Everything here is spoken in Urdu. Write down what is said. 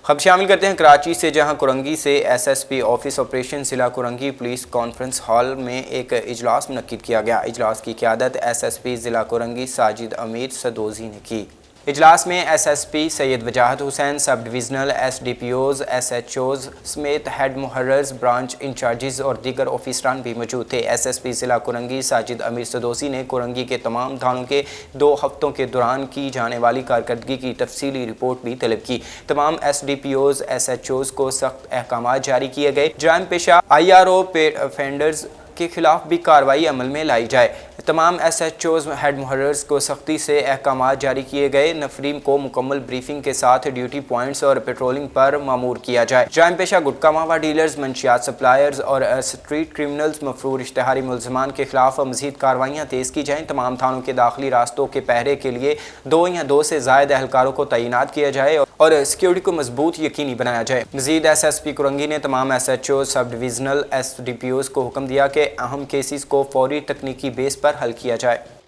خبر شامل کرتے ہیں کراچی سے، جہاں کرنگی سے S S P office operation ضلع کرنگی پولیس کانفرنس ہال میں ایک اجلاس منعقد کیا گیا۔ اجلاس کی قیادت ایس ایس پی ضلع کرنگی ساجد امیر سدوزی نے کی۔ اجلاس میں S S P Syed Wajahat Hussain, sub divisional S D P Os, S H Os سمیت ہیڈ محررز، برانچ انچارجز اور دیگر آفیسران بھی موجود تھے۔ ایس ایس پی ضلع کرنگی ساجد امیر سدوسی نے کرنگی کے تمام تھانوں کے 2 ہفتوں کے دوران کی جانے والی کارکردگی کی تفصیلی رپورٹ بھی طلب کی۔ تمام S D P Os, S H Os کو سخت احکامات جاری کیے گئے۔ جرائم پیشہ آئی آر او افینڈرز کے خلاف بھی کارروائی عمل میں لائی جائے۔ تمام ایس ایچ اوز، ہیڈ محررز کو سختی سے احکامات جاری کیے گئے۔ نفریم کو مکمل بریفنگ کے ساتھ ڈیوٹی پوائنٹس اور پیٹرولنگ پر مامور کیا جائے۔ جرائم پیشہ گٹکا مہوا ڈیلرز، منشیات سپلائرز اور اسٹریٹ کرمنلز، مفرور اشتہاری ملزمان کے خلاف مزید کارروائیاں تیز کی جائیں۔ تمام تھانوں کے داخلی راستوں کے پہرے کے لیے 2 یا 2 سے زائد اہلکاروں کو تعینات کیا جائے اور سیکیورٹی کو مضبوط یقینی بنایا جائے۔ مزید ایس ایس پی کرنگی نے تمام S H Os, sub divisional S D P Os کو حکم دیا کہ اہم کیسز کو فوری تکنیکی بیس پر حل کیا جائے۔